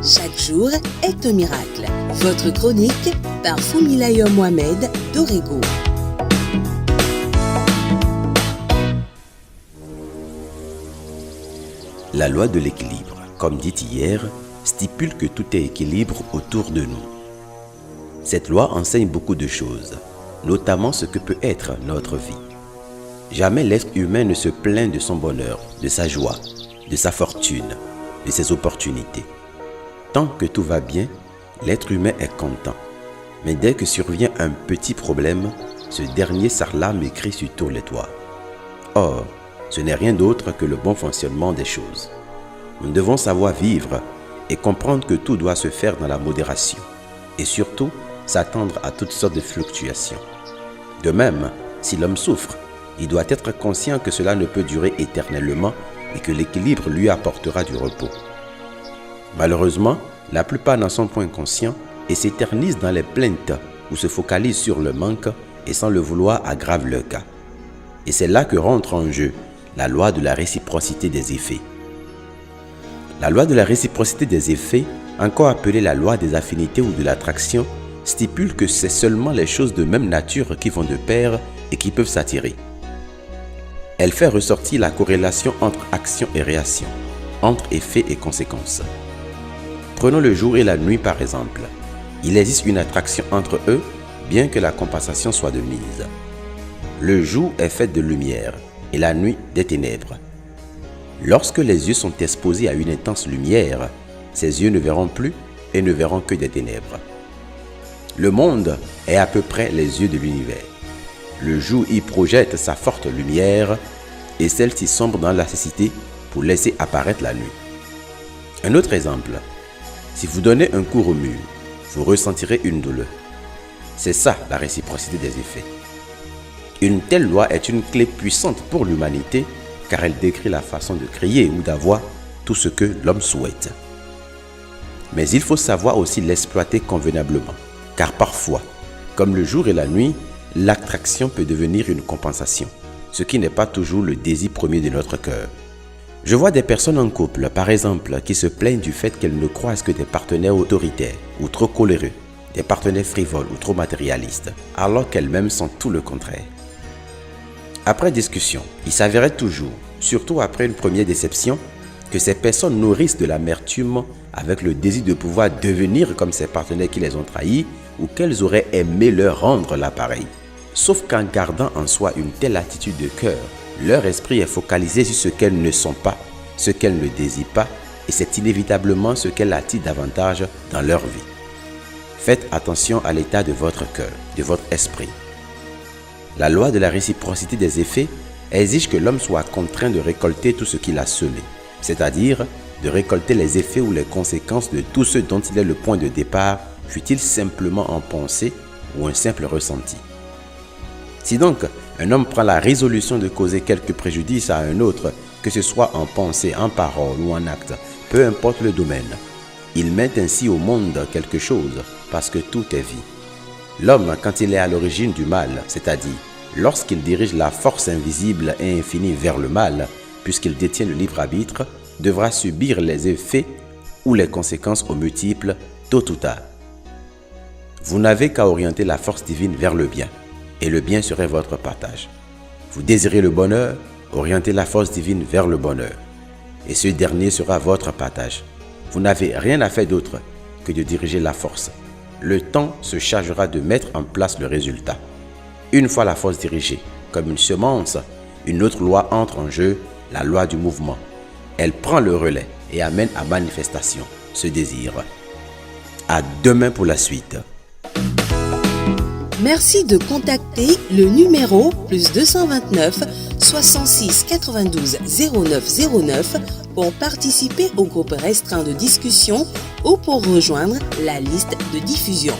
Chaque jour est un miracle. Votre chronique par Foumilayo Mohamed d'Orego. La loi de l'équilibre, comme dit hier, stipule que tout est équilibre autour de nous. Cette loi enseigne beaucoup de choses, notamment ce que peut être notre vie. Jamais l'être humain ne se plaint de son bonheur, de sa joie, de sa fortune, de ses opportunités. Tant que tout va bien, l'être humain est content. Mais dès que survient un petit problème, ce dernier s'arlame et crie sur tous les toits. Or, ce n'est rien d'autre que le bon fonctionnement des choses. Nous devons savoir vivre et comprendre que tout doit se faire dans la modération et surtout s'attendre à toutes sortes de fluctuations. De même, si l'homme souffre, il doit être conscient que cela ne peut durer éternellement et que l'équilibre lui apportera du repos. Malheureusement, la plupart n'en sont point conscients et s'éternisent dans les plaintes ou se focalisent sur le manque et sans le vouloir aggravent leur cas. Et c'est là que rentre en jeu la loi de la réciprocité des effets. La loi de la réciprocité des effets, encore appelée la loi des affinités ou de l'attraction, stipule que c'est seulement les choses de même nature qui vont de pair et qui peuvent s'attirer. Elle fait ressortir la corrélation entre action et réaction, entre effet et conséquences. Prenons le jour et la nuit par exemple. Il existe une attraction entre eux, bien que la compensation soit de mise. Le jour est fait de lumière et la nuit des ténèbres. Lorsque les yeux sont exposés à une intense lumière, ces yeux ne verront plus et ne verront que des ténèbres. Le monde est à peu près les yeux de l'univers. Le jour y projette sa forte lumière et celle-ci sombre dans la cécité pour laisser apparaître la nuit. Un autre exemple. Si vous donnez un coup au mur, vous ressentirez une douleur. C'est ça la réciprocité des effets. Une telle loi est une clé puissante pour l'humanité car elle décrit la façon de créer ou d'avoir tout ce que l'homme souhaite. Mais il faut savoir aussi l'exploiter convenablement car parfois, comme le jour et la nuit, l'attraction peut devenir une compensation, ce qui n'est pas toujours le désir premier de notre cœur. Je vois des personnes en couple, par exemple, qui se plaignent du fait qu'elles ne croisent que des partenaires autoritaires ou trop coléreux, des partenaires frivoles ou trop matérialistes, alors qu'elles-mêmes sont tout le contraire. Après discussion, il s'avérait toujours, surtout après une première déception, que ces personnes nourrissent de l'amertume avec le désir de pouvoir devenir comme ces partenaires qui les ont trahis ou qu'elles auraient aimé leur rendre l'appareil. Sauf qu'en gardant en soi une telle attitude de cœur, leur esprit est focalisé sur ce qu'elles ne sont pas, ce qu'elles ne désirent pas, et c'est inévitablement ce qu'elles attirent davantage dans leur vie. Faites attention à l'état de votre cœur, de votre esprit. La loi de la réciprocité des effets exige que l'homme soit contraint de récolter tout ce qu'il a semé, c'est-à-dire de récolter les effets ou les conséquences de tout ce dont il est le point de départ, fût-il simplement en pensée ou un simple ressenti. Si donc un homme prend la résolution de causer quelque préjudice à un autre, que ce soit en pensée, en parole ou en acte, peu importe le domaine, il met ainsi au monde quelque chose parce que tout est vie. L'homme, quand il est à l'origine du mal, c'est-à-dire lorsqu'il dirige la force invisible et infinie vers le mal, puisqu'il détient le libre arbitre, devra subir les effets ou les conséquences aux multiples, tôt ou tard. Vous n'avez qu'à orienter la force divine vers le bien, et le bien serait votre partage. Vous désirez le bonheur, orientez la force divine vers le bonheur, et ce dernier sera votre partage. Vous n'avez rien à faire d'autre que de diriger la force. Le temps se chargera de mettre en place le résultat. Une fois la force dirigée, comme une semence, une autre loi entre en jeu, la loi du mouvement. Elle prend le relais et amène à manifestation ce désir. À demain pour la suite. Merci de contacter le numéro +229 66 92 09 09 pour participer au groupe restreint de discussion ou pour rejoindre la liste de diffusion.